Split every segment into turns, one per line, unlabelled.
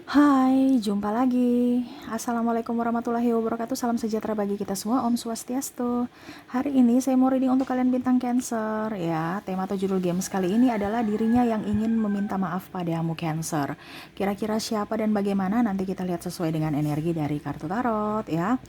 Hai, jumpa lagi. Assalamualaikum warahmatullahi wabarakatuh. Salam sejahtera bagi kita semua. Om Swastiastu. Hari ini saya mau reading untuk kalian bintang Cancer ya. Tema atau judul games kali ini adalah dirinya yang ingin meminta maaf padamu Cancer. Kira-kira siapa dan bagaimana? Nanti kita lihat sesuai dengan energi dari kartu tarot ya.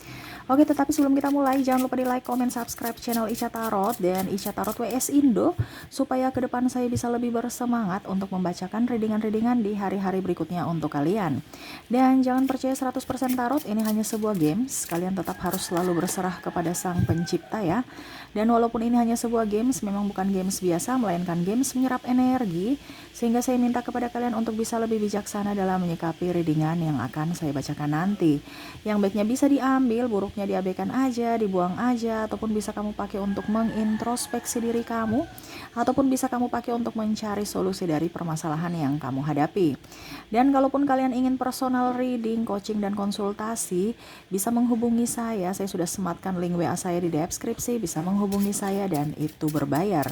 Oke, tetapi sebelum kita mulai, jangan lupa di like, comment, subscribe channel Ica Tarot dan Ica Tarot WS Indo supaya ke depan saya bisa lebih bersemangat untuk membacakan readingan-readingan di hari-hari berikutnya untuk kalian. Dan jangan percaya 100% tarot, ini hanya sebuah games. Kalian tetap harus selalu berserah kepada Sang Pencipta ya. Dan walaupun ini hanya sebuah games, memang bukan games biasa, melainkan games menyerap energi, sehingga saya minta kepada kalian untuk bisa lebih bijaksana dalam menyikapi readingan yang akan saya bacakan nanti. Yang baiknya bisa diambil, buruknya diabaikan aja, dibuang aja, ataupun bisa kamu pakai untuk mengintrospeksi diri kamu, ataupun bisa kamu pakai untuk mencari solusi dari permasalahan yang kamu hadapi. Dan kalaupun kalian ingin personal reading, coaching, dan konsultasi, bisa menghubungi saya sudah sematkan link WA saya di deskripsi, bisa menghubungi saya dan itu berbayar.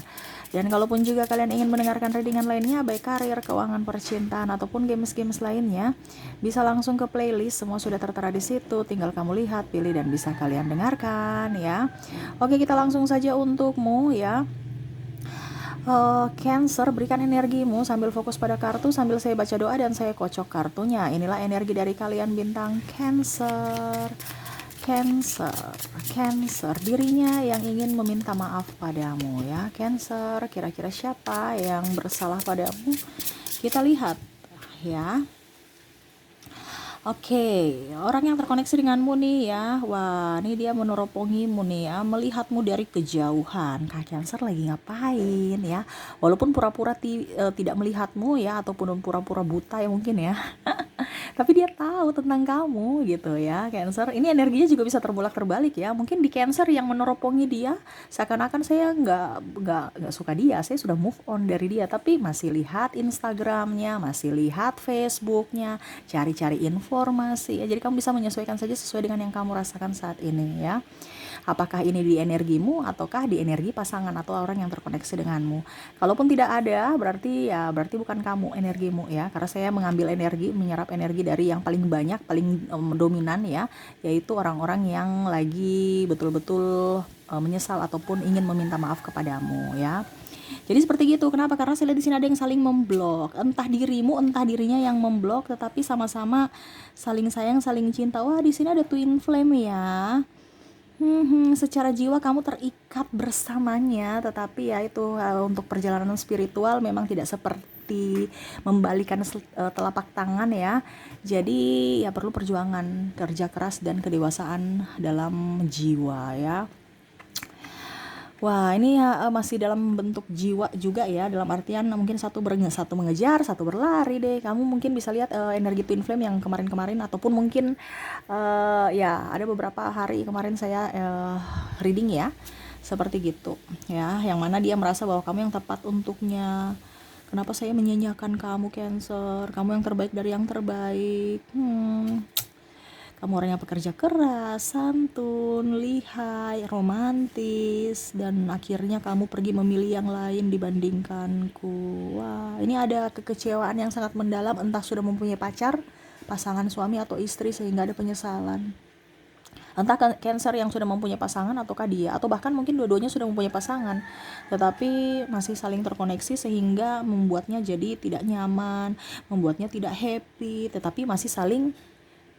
Dan kalaupun juga kalian ingin mendengarkan readingan lainnya, baik karir, keuangan, percintaan, ataupun games-games lainnya, bisa langsung ke playlist, semua sudah tertera di situ, tinggal kamu lihat, pilih, dan bisa kalian dengarkan ya. Oke, kita langsung saja untukmu ya. Cancer, berikan energimu sambil fokus pada kartu, sambil saya baca doa dan saya kocok kartunya. Inilah energi dari kalian bintang Cancer. Cancer, Cancer, dirinya yang ingin meminta maaf padamu ya. Cancer, kira-kira siapa yang bersalah padamu? Kita lihat ya. Oke, orang yang terkoneksi denganmu nih ya. Wah, ini dia meneropongimu nih ya, melihatmu dari kejauhan. Kak Cancer lagi ngapain ya? Walaupun pura-pura tidak melihatmu ya, ataupun pura-pura buta ya mungkin ya. Tapi dia tahu tentang kamu gitu ya, Cancer. Ini energinya juga bisa terbolak terbalik ya. Mungkin di Cancer yang meneropongi dia, seakan-akan saya nggak suka dia, saya sudah move on dari dia, tapi masih lihat Instagramnya, masih lihat Facebooknya, cari-cari informasi ya. Jadi kamu bisa menyesuaikan saja sesuai dengan yang kamu rasakan saat ini ya. Apakah ini di energimu ataukah di energi pasangan atau orang yang terkoneksi denganmu. Kalaupun tidak ada, berarti bukan kamu energimu ya. Karena saya mengambil energi, menyerap energi dari yang paling banyak, paling dominan ya, yaitu orang-orang yang lagi betul-betul menyesal ataupun ingin meminta maaf kepadamu ya. Jadi seperti gitu. Kenapa? Karena saya lihat di sini ada yang saling memblok. Entah dirimu, entah dirinya yang memblok, tetapi sama-sama saling sayang, saling cinta. Wah, di sini ada twin flame ya. Secara jiwa kamu terikat bersamanya, tetapi ya itu untuk perjalanan spiritual memang tidak seperti membalikan telapak tangan ya. Jadi ya perlu perjuangan, kerja keras dan kedewasaan dalam jiwa ya. Wah, ini ya masih dalam bentuk jiwa juga ya, dalam artian mungkin satu mengejar, satu berlari deh. Kamu mungkin bisa lihat energi twin flame yang kemarin-kemarin, ataupun mungkin ya ada beberapa hari kemarin saya reading ya, seperti gitu ya, yang mana dia merasa bahwa kamu yang tepat untuknya. Kenapa saya menyanyiakan kamu Cancer? Kamu yang terbaik dari yang terbaik. Kamu orang yang pekerja keras, santun, lihai, romantis, dan akhirnya kamu pergi memilih yang lain dibandingkanku. Wah, ini ada kekecewaan yang sangat mendalam, entah sudah mempunyai pacar, pasangan suami atau istri sehingga ada penyesalan. Entah Cancer yang sudah mempunyai pasangan ataukah dia, atau bahkan mungkin dua-duanya sudah mempunyai pasangan, tetapi masih saling terkoneksi sehingga membuatnya jadi tidak nyaman, membuatnya tidak happy, tetapi masih saling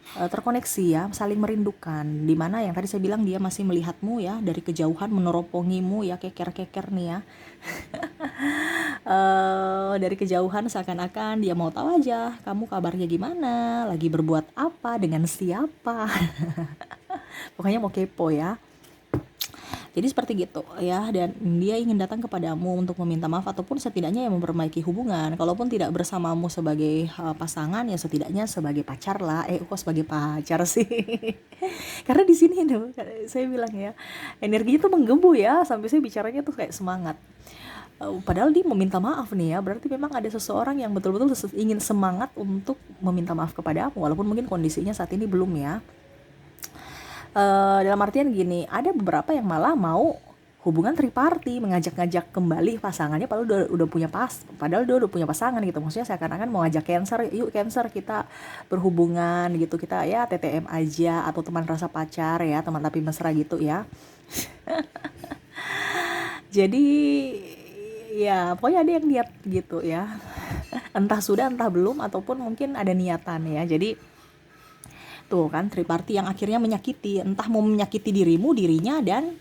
terkoneksi ya, saling merindukan. Dimana yang tadi saya bilang dia masih melihatmu ya dari kejauhan, meneropongimu ya, keker-keker nih ya. Dari kejauhan seakan-akan dia mau tahu aja kamu kabarnya gimana, lagi berbuat apa, dengan siapa. Pokoknya mau kepo ya. Jadi seperti gitu ya, dan dia ingin datang kepadamu untuk meminta maaf ataupun setidaknya ya memperbaiki hubungan. Kalaupun tidak bersamamu sebagai pasangan, ya setidaknya sebagai pacar lah. Kok sebagai pacar sih? Karena di sini tuh saya bilang ya, energinya tuh menggebu ya, sampai saya bicaranya tuh kayak semangat. Padahal dia meminta maaf nih ya, berarti memang ada seseorang yang betul-betul ingin semangat untuk meminta maaf kepadamu, walaupun mungkin kondisinya saat ini belum ya. Dalam artian gini, ada beberapa yang malah mau hubungan triparty, mengajak-ngajak kembali pasangannya padahal dia udah punya pasangan gitu. Maksudnya seakan-akan mau ngajak Cancer, yuk Cancer kita berhubungan gitu, kita ya TTM aja atau teman rasa pacar ya, teman tapi mesra gitu ya. Jadi ya pokoknya ada yang niat gitu ya. Entah sudah entah belum ataupun mungkin ada niatan ya. Jadi tuh kan triparty yang akhirnya menyakiti, entah mau menyakiti dirimu, dirinya dan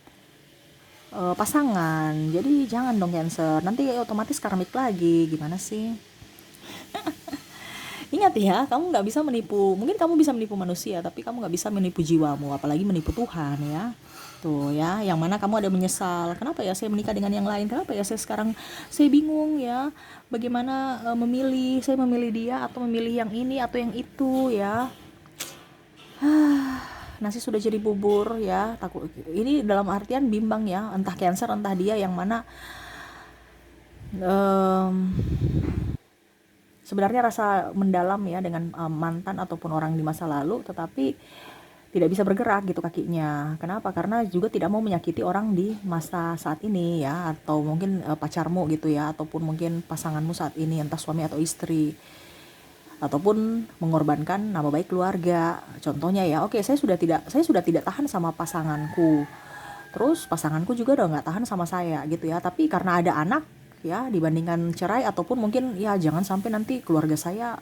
pasangan. Jadi jangan dong Cancer, nanti otomatis karmik lagi. Gimana sih? Ingat ya, kamu nggak bisa menipu, mungkin kamu bisa menipu manusia, tapi kamu nggak bisa menipu jiwamu, apalagi menipu Tuhan ya. Tuh ya, yang mana kamu ada menyesal, kenapa ya saya menikah dengan yang lain, kenapa ya saya bingung ya, bagaimana memilih, saya memilih dia atau memilih yang ini atau yang itu ya. Nasi sudah jadi bubur ya, takut ini dalam artian bimbang ya, entah Cancer entah dia yang mana sebenarnya rasa mendalam ya dengan mantan ataupun orang di masa lalu, tetapi tidak bisa bergerak gitu kakinya. Kenapa? Karena juga tidak mau menyakiti orang di masa saat ini ya, atau mungkin pacarmu gitu ya, ataupun mungkin pasanganmu saat ini, entah suami atau istri, ataupun mengorbankan nama baik keluarga. Contohnya ya, oke saya sudah tidak tahan sama pasanganku. Terus pasanganku juga udah nggak tahan sama saya gitu ya. Tapi karena ada anak ya, dibandingkan cerai ataupun mungkin ya jangan sampai nanti keluarga saya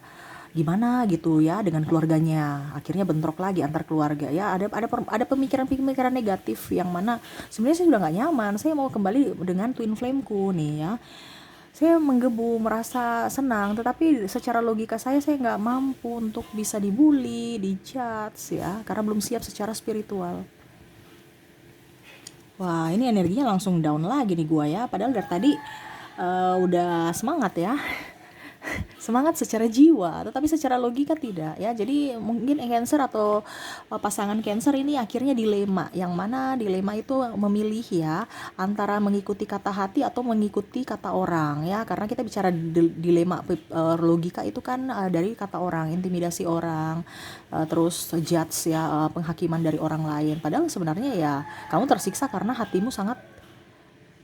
gimana gitu ya dengan keluarganya, akhirnya bentrok lagi antar keluarga ya. Ada pemikiran-pemikiran negatif yang mana sebenarnya saya sudah nggak nyaman, saya mau kembali dengan twin flameku nih ya. Saya menggebu, merasa senang, tetapi secara logika saya nggak mampu untuk bisa dibully, dijudge ya, karena belum siap secara spiritual. Wah, ini energinya langsung down lagi nih gua ya, padahal dari tadi udah semangat ya. Semangat secara jiwa, tetapi secara logika tidak ya. Jadi mungkin Cancer atau pasangan Cancer ini akhirnya dilema, yang mana dilema itu memilih ya antara mengikuti kata hati atau mengikuti kata orang ya. Karena kita bicara dilema logika itu kan dari kata orang, intimidasi orang, terus judge ya, penghakiman dari orang lain. Padahal sebenarnya ya kamu tersiksa karena hatimu sangat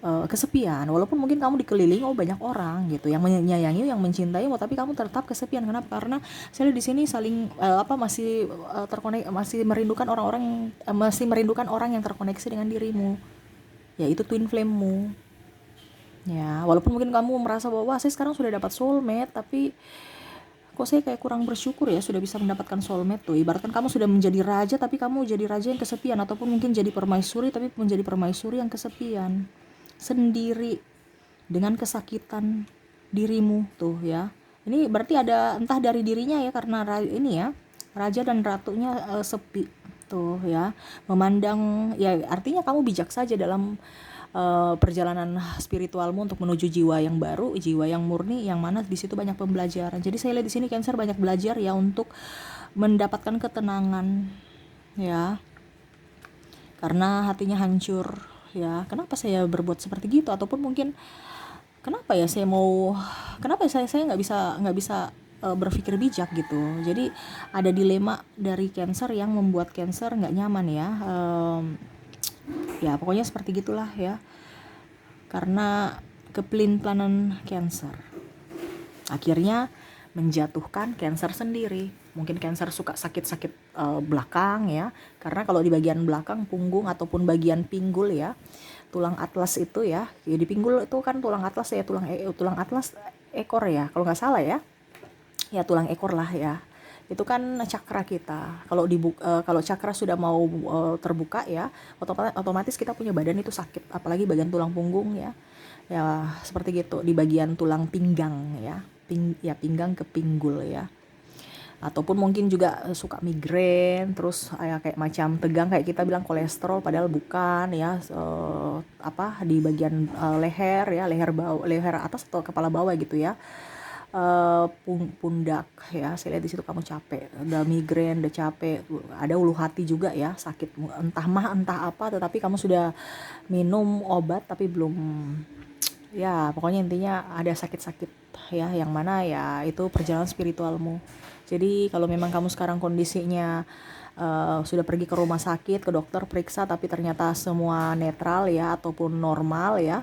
kesepian, walaupun mungkin kamu dikelilingi banyak orang gitu yang menyayangi, yang mencintaimu, tapi kamu tetap kesepian. Kenapa? Karena saya di sini saling masih terkonek, masih merindukan orang yang terkoneksi dengan dirimu, yaitu twin flame-mu. Ya, walaupun mungkin kamu merasa bahwa wah, saya sekarang sudah dapat soulmate, tapi kok saya kayak kurang bersyukur ya sudah bisa mendapatkan soulmate tuh. Ibaratkan kamu sudah menjadi raja tapi kamu jadi raja yang kesepian, ataupun mungkin jadi permaisuri tapi menjadi permaisuri yang kesepian sendiri dengan kesakitan dirimu tuh ya. Ini berarti ada entah dari dirinya ya, karena ini ya raja dan ratunya sepi tuh ya, memandang ya, artinya kamu bijak saja dalam perjalanan spiritualmu untuk menuju jiwa yang baru, jiwa yang murni, yang mana di situ banyak pembelajaran. Jadi saya lihat di sini Cancer banyak belajar ya untuk mendapatkan ketenangan ya, karena hatinya hancur ya. Kenapa saya berbuat seperti gitu, ataupun mungkin kenapa ya saya nggak bisa berpikir bijak gitu. Jadi ada dilema dari Cancer yang membuat Cancer nggak nyaman ya. Ya pokoknya seperti gitulah ya, karena kepelin-pelanan Cancer akhirnya menjatuhkan Cancer sendiri. Mungkin Cancer suka sakit-sakit belakang ya, karena kalau di bagian belakang punggung ataupun bagian pinggul ya, tulang atlas itu ya, di pinggul itu kan tulang atlas ya, tulang atlas ekor ya kalau nggak salah ya, tulang ekor lah ya, itu kan cakra kita. Kalau cakra sudah mau terbuka ya, otomatis kita punya badan itu sakit, apalagi bagian tulang punggung ya. Ya seperti gitu, di bagian tulang pinggang ya, pinggang ke pinggul ya. Ataupun mungkin juga suka migrain, terus kayak macam tegang, kayak kita bilang kolesterol padahal bukan ya, di bagian leher ya, leher atas atau kepala bawah gitu ya. Pundak ya, saya lihat di situ kamu capek, udah migrain, udah capek, ada ulu hati juga ya, sakit entah mah entah apa, tetapi kamu sudah minum obat tapi belum, ya pokoknya intinya ada sakit-sakit ya, yang mana ya itu perjalanan spiritualmu. Jadi kalau memang kamu sekarang kondisinya sudah pergi ke rumah sakit, ke dokter periksa tapi ternyata semua netral ya ataupun normal ya,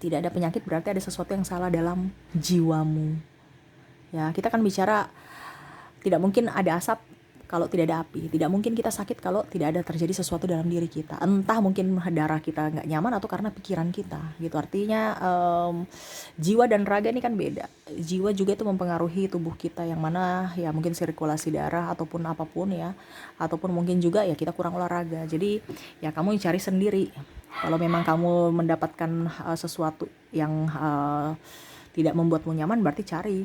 tidak ada penyakit, berarti ada sesuatu yang salah dalam jiwamu. Ya, kita kan bicara tidak mungkin ada asap kalau tidak ada api. Tidak mungkin kita sakit kalau tidak ada terjadi sesuatu dalam diri kita. Entah mungkin darah kita nggak nyaman atau karena pikiran kita. Gitu. Artinya jiwa dan raga ini kan beda. Jiwa juga itu mempengaruhi tubuh kita yang mana ya mungkin sirkulasi darah ataupun apapun ya. Ataupun mungkin juga ya kita kurang olahraga. Jadi ya kamu cari sendiri. Kalau memang kamu mendapatkan sesuatu yang tidak membuatmu nyaman, berarti cari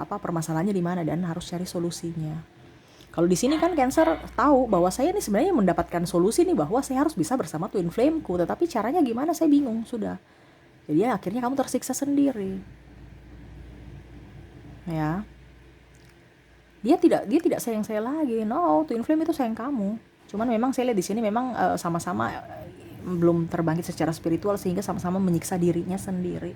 permasalahannya di mana dan harus cari solusinya. Kalau di sini kan Cancer tahu bahwa saya nih sebenarnya mendapatkan solusi nih bahwa saya harus bisa bersama twin flameku, tetapi caranya gimana saya bingung sudah. Jadi ya akhirnya kamu tersiksa sendiri. Ya. Dia tidak sayang saya lagi. No, twin flame itu sayang kamu. Cuman memang saya lihat di sini memang sama-sama belum terbangkit secara spiritual sehingga sama-sama menyiksa dirinya sendiri.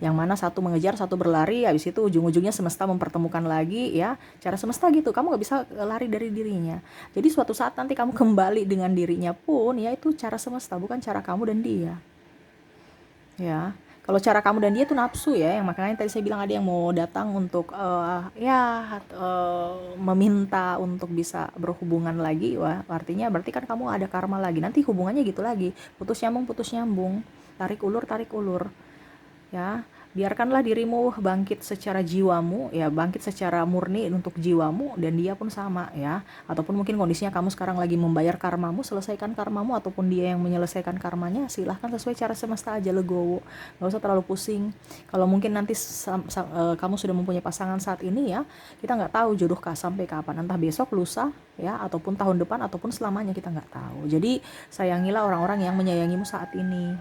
Yang mana satu mengejar, satu berlari, habis itu ujung-ujungnya semesta mempertemukan lagi ya. Cara semesta gitu, kamu gak bisa lari dari dirinya. Jadi suatu saat nanti kamu kembali dengan dirinya pun ya itu cara semesta, bukan cara kamu dan dia. Ya, kalau cara kamu dan dia tuh nafsu ya, yang makanya tadi saya bilang ada yang mau datang untuk meminta untuk bisa berhubungan lagi. Wah, artinya berarti kan kamu ada karma lagi. Nanti hubungannya gitu lagi, putus nyambung, tarik ulur ya. Biarkanlah dirimu bangkit secara jiwamu ya, bangkit secara murni untuk jiwamu, dan dia pun sama ya. Ataupun mungkin kondisinya kamu sekarang lagi membayar karmamu, selesaikan karmamu, ataupun dia yang menyelesaikan karmanya, silahkan sesuai cara semesta aja, legowo, gak usah terlalu pusing. Kalau mungkin nanti kamu sudah mempunyai pasangan saat ini ya, kita nggak tahu jodoh sampai kapan, entah besok, lusa ya, ataupun tahun depan, ataupun selamanya, kita nggak tahu. Jadi sayangilah orang-orang yang menyayangimu saat ini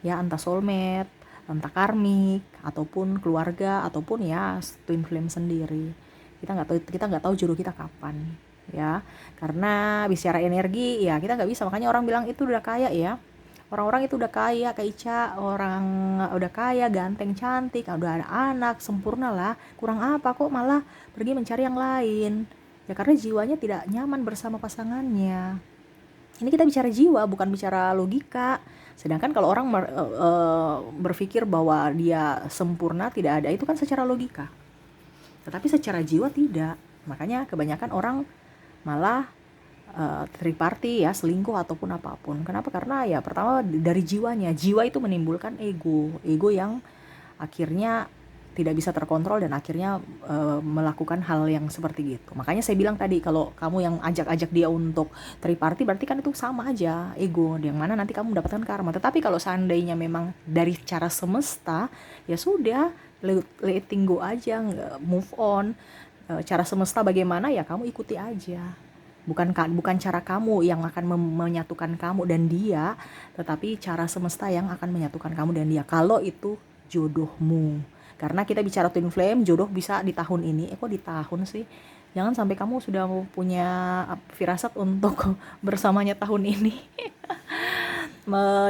ya, entah soulmate, entah karmik, ataupun keluarga, ataupun ya twin flame sendiri. Kita nggak tahu jodoh kita kapan ya, karena bicara energi ya kita nggak bisa. Makanya orang bilang itu udah kaya ya, orang-orang itu udah kaya kayak Ica, orang udah kaya, ganteng, cantik, udah ada anak, sempurna lah, kurang apa kok malah pergi mencari yang lain ya, karena jiwanya tidak nyaman bersama pasangannya. Ini kita bicara jiwa, bukan bicara logika. Sedangkan kalau orang berpikir bahwa dia sempurna, tidak ada, itu kan secara logika. Tetapi secara jiwa tidak. Makanya kebanyakan orang malah third party ya, selingkuh ataupun apapun. Kenapa? Karena ya pertama dari jiwanya. Jiwa itu menimbulkan ego yang akhirnya tidak bisa terkontrol dan akhirnya melakukan hal yang seperti gitu. Makanya saya bilang tadi, kalau kamu yang ajak-ajak dia untuk triparty, berarti kan itu sama aja ego, yang mana nanti kamu mendapatkan karma. Tetapi kalau seandainya memang dari cara semesta, ya sudah, letting go aja, move on. Cara semesta bagaimana ya kamu ikuti aja. Bukan cara kamu yang akan menyatukan kamu dan dia, tetapi cara semesta yang akan menyatukan kamu dan dia, kalau itu jodohmu. Karena kita bicara twin flame, jodoh bisa di tahun ini. Kok di tahun sih? Jangan sampai kamu sudah punya firasat untuk bersamanya tahun ini.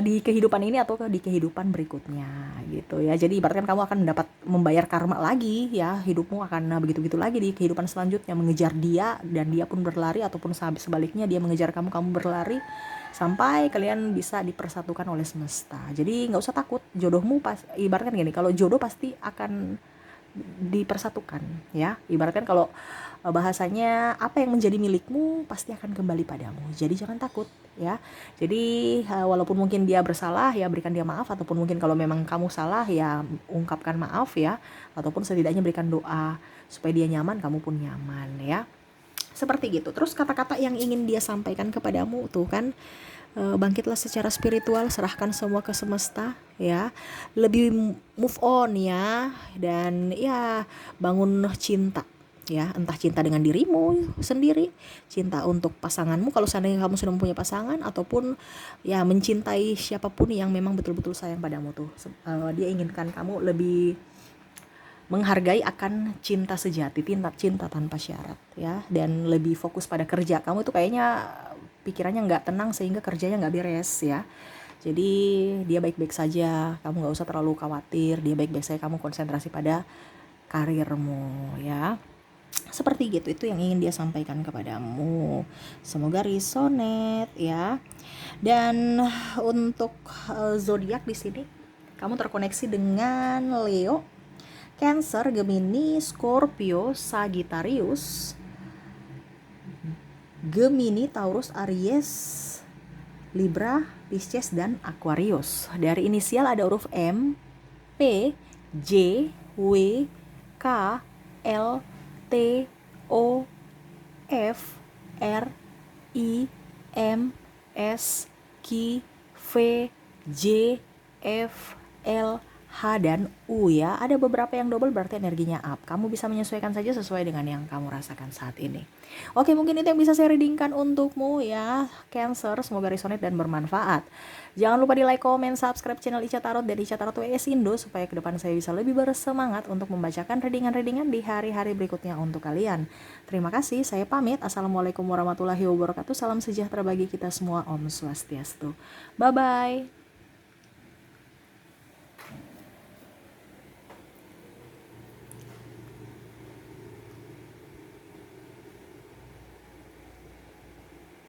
Di kehidupan ini atau di kehidupan berikutnya gitu ya. Jadi ibaratkan kamu akan membayar karma lagi ya. Hidupmu akan begitu-begitu lagi di kehidupan selanjutnya, mengejar dia dan dia pun berlari, ataupun sebaliknya dia mengejar kamu berlari, sampai kalian bisa dipersatukan oleh semesta. Jadi nggak usah takut, jodohmu ibaratkan gini, kalau jodoh pasti akan dipersatukan ya. Ibaratkan kalau bahasanya, apa yang menjadi milikmu pasti akan kembali padamu. Jadi jangan takut ya. Jadi walaupun mungkin dia bersalah ya, berikan dia maaf, ataupun mungkin kalau memang kamu salah ya ungkapkan maaf ya, ataupun setidaknya berikan doa supaya dia nyaman, kamu pun nyaman ya. Seperti gitu. Terus kata-kata yang ingin dia sampaikan kepadamu tuh kan, bangkitlah secara spiritual, serahkan semua ke semesta ya, lebih move on ya, dan ya bangun cinta ya, entah cinta dengan dirimu sendiri, cinta untuk pasanganmu kalau seandainya kamu sudah mempunyai pasangan, ataupun ya mencintai siapapun yang memang betul-betul sayang padamu tuh. Dia inginkan kamu lebih menghargai akan cinta sejati, cinta tanpa syarat ya, dan lebih fokus pada kerja. Kamu tuh kayaknya pikirannya nggak tenang sehingga kerjanya nggak beres ya. Jadi dia baik-baik saja, kamu nggak usah terlalu khawatir, dia baik-baik saja, kamu konsentrasi pada karirmu ya. Seperti gitu, itu yang ingin dia sampaikan kepadamu. Semoga resonate ya. Dan untuk zodiak di sini kamu terkoneksi dengan Leo, Cancer, Gemini, Scorpio, Sagittarius, Gemini, Taurus, Aries, Libra, Pisces, dan Aquarius. Dari inisial ada huruf M, P, J, W, K, L, T, O, F, R, I, M, S, Q, V, J, F, L, H, dan U ya. Ada beberapa yang double berarti energinya up. Kamu bisa menyesuaikan saja sesuai dengan yang kamu rasakan saat ini. Oke, mungkin itu yang bisa saya readingkan untukmu ya, Cancer. Semoga resonate dan bermanfaat. Jangan lupa di like, comment, subscribe channel Ica Tarot dan Ica Tarot WS Indo supaya ke depan saya bisa lebih bersemangat untuk membacakan readingan-readingan di hari-hari berikutnya untuk kalian. Terima kasih, saya pamit. Assalamualaikum warahmatullahi wabarakatuh. Salam sejahtera bagi kita semua. Om Swastiastu. Bye-bye.